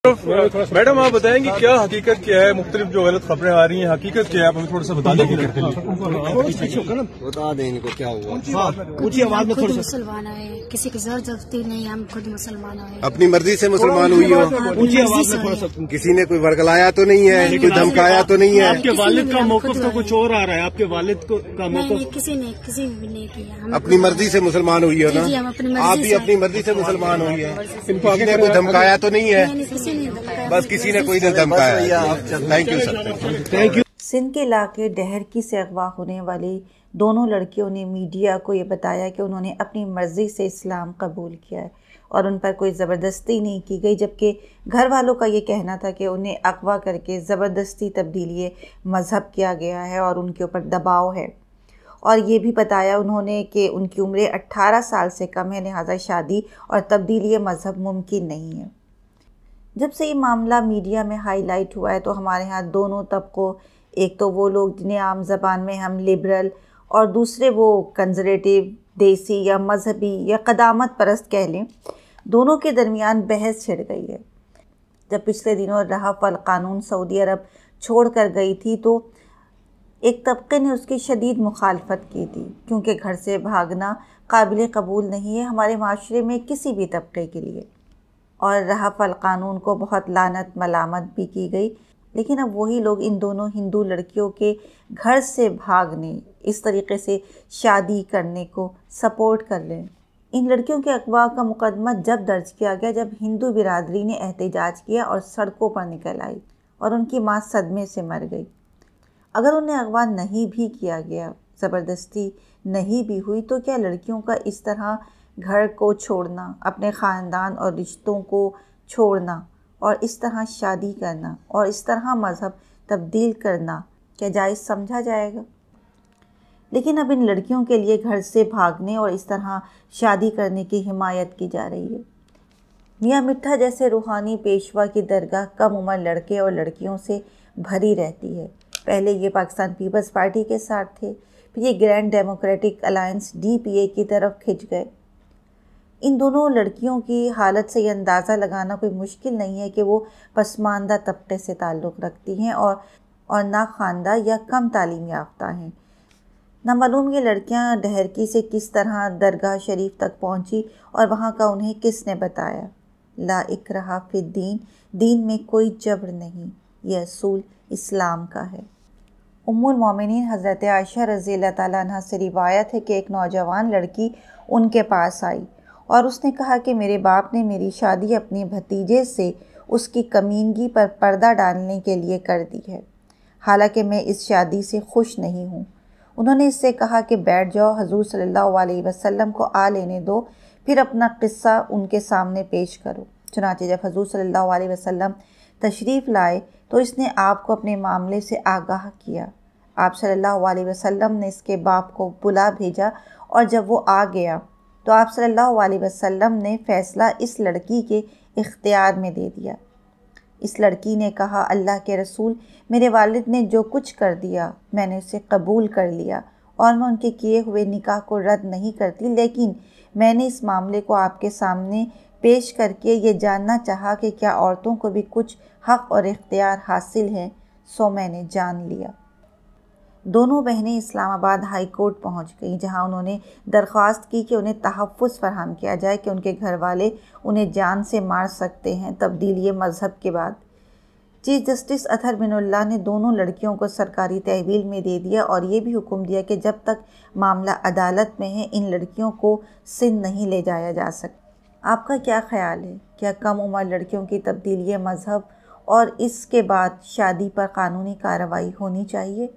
Madam आप बताएंगे क्या हकीकत क्या है, मुख्तलिफ जो गलत खबरें आ रही हैं, हकीकत क्या है, आप हमें थोड़ा सा बता देंगे। बता दें इनको क्या हुआ। ऊंची आवाज में खुद मुसलमान आए, किसी की जर जफ्ती नहीं, हम खुद मुसलमान आए। अपनी मर्जी से मुसलमान हुई हो? ऊंची आवाज में थोड़ा सा। किसी ने कोई वर्गलाया तो नहीं है, कोई धमकाया तो नहीं है? आपके वालिद का मौक़िफ़ तो कुछ और आ रहा है, आपके वालिद का मौक़िफ़ किसी भी नहीं किया। अपनी मर्जी से मुसलमान हुई हो ना? आप भी अपनी मर्जी से मुसलमान हुई है। किसी ने कोई धमकाया तो नहीं है? बस किसी ने कोई धमकाया। Thank you sir, thank you. Sindh के इलाके डहरकी से अगवा होने वाली दोनों लड़कियों ने मीडिया को ये बताया कि उन्होंने अपनी मर्ज़ी से इस्लाम कबूल किया है और उन पर कोई ज़बरदस्ती नहीं की गई, जबकि घर वालों का ये कहना था कि उन्हें अगवा करके ज़बरदस्ती तब्दीली मज़हब किया गया है और उनके ऊपर दबाव है। और ये भी बताया उन्होंने कि उनकी उम्र 18 साल से कम है, लिहाजा शादी और तब्दीली मज़हब मुमकिन नहीं है। जब से ये मामला मीडिया में हाईलाइट हुआ है तो हमारे यहाँ दोनों तबकों, एक तो वो लोग जिन्हें आम ज़बान में हम लिबरल और दूसरे वो कंजर्वेटिव, देसी या मजहबी या क़दामत परस्त कह लें, दोनों के दरमियान बहस छिड़ गई है। जब पिछले दिनों रफ़ अल क़ानून सऊदी अरब छोड़ कर गई थी तो एक तबके ने उसकी शदीद मुखालफत की थी, क्योंकि घर से भागना काबिल कबूल नहीं है हमारे माशरे में किसी भी तबके के लिए। और रफ़ अल क़ानून को बहुत लानत मलामत भी की गई, लेकिन अब वही लोग इन दोनों हिंदू लड़कियों के घर से भागने, इस तरीके से शादी करने को सपोर्ट कर लें। इन लड़कियों के अगवा का मुकदमा जब दर्ज किया गया जब हिंदू बिरादरी ने एहतजाज किया और सड़कों पर निकल आई और उनकी माँ सदमे से मर गई। अगर उन्हें अगवा नहीं भी किया गया, ज़बरदस्ती नहीं भी हुई, तो क्या लड़कियों का इस तरह घर को छोड़ना, अपने ख़ानदान और रिश्तों को छोड़ना और इस तरह शादी करना और इस तरह मज़हब तब्दील करना क्या जायज़ समझा जाएगा? लेकिन अब इन लड़कियों के लिए घर से भागने और इस तरह शादी करने की हिमायत की जा रही है। मियाँ मिट्ठा जैसे रूहानी पेशवा की दरगाह कम उम्र लड़के और लड़कियों से भरी रहती है। पहले ये पाकिस्तान पीपल्स पार्टी के साथ थे, फिर ये ग्रैंड डेमोक्रेटिक अलायंस DPA की तरफ खिंच गए। इन दोनों लड़कियों की हालत से ये अंदाज़ा लगाना कोई मुश्किल नहीं है कि वो पसमानदा तबके से ताल्लुक़ रखती हैं और ना ख़ानदा या कम तालीम याफ्ता हैं। नामालूम ये लड़कियां डहरकी से किस तरह दरगाह शरीफ तक पहुंची और वहां का उन्हें किसने बताया। ला इकराहा फिद्दीन, दीन में कोई जबर नहीं, यह असूल इस्लाम का है। उम्मुल मोमिनीन हज़रत आयशा रज़ी अल्लाह ताला अन्हा से रिवायत है कि एक नौजवान लड़की उनके पास आई और उसने कहा कि मेरे बाप ने मेरी शादी अपने भतीजे से उसकी कमीनगी पर पर्दा डालने के लिए कर दी है, हालांकि मैं इस शादी से खुश नहीं हूँ। उन्होंने इससे कहा कि बैठ जाओ, हजूर सल्लल्लाहु अलैहि वसल्लम को आ लेने दो, फिर अपना किस्सा उनके सामने पेश करो। चुनांचे जब हजूर सल्लल्लाहु अलैहि वसल्लम तशरीफ़ लाए तो इसने आपको अपने मामले से आगाह किया। आप सल्लल्लाहु अलैहि वसल्लम ने इसके बाप को बुला भेजा और जब वो आ गया तो आप सल्लल्लाहु अलैहि वसल्लम ने फ़ैसला इस लड़की के इख्तियार में दे दिया। इस लड़की ने कहा, अल्लाह के रसूल, मेरे वालिद ने जो कुछ कर दिया मैंने उसे कबूल कर लिया और मैं उनके किए हुए निकाह को रद्द नहीं करती, लेकिन मैंने इस मामले को आपके सामने पेश करके ये जानना चाहा कि क्या औरतों को भी कुछ हक़ और इख्तियार हासिल है, सो मैंने जान लिया। दोनों बहनें इस्लामाबाद हाई कोर्ट पहुँच गईं, जहाँ उन्होंने दरख्वास्त की कि उन्हें तहफ़्फ़ुज़ फ़राहम किया जाए कि उनके घर वाले उन्हें जान से मार सकते हैं तब्दीली मज़हब के बाद। चीफ जस्टिस अतहर बिनुल्लाह ने दोनों लड़कियों को सरकारी तहवील में दे दिया और ये भी हुक्म दिया कि जब तक मामला अदालत में है इन लड़कियों को सिंध नहीं ले जाया जा सकता। आपका क्या ख़्याल है, क्या कम उम्र लड़कियों की तब्दीली मज़हब और इसके बाद शादी पर कानूनी कार्रवाई होनी चाहिए?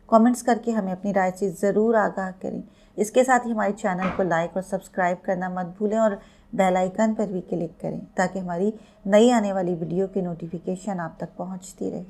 कमेंट्स करके हमें अपनी राय से ज़रूर आगाह करें। इसके साथ ही हमारे चैनल को लाइक और सब्सक्राइब करना मत भूलें और बेल आइकन पर भी क्लिक करें ताकि हमारी नई आने वाली वीडियो की नोटिफिकेशन आप तक पहुंचती रहे।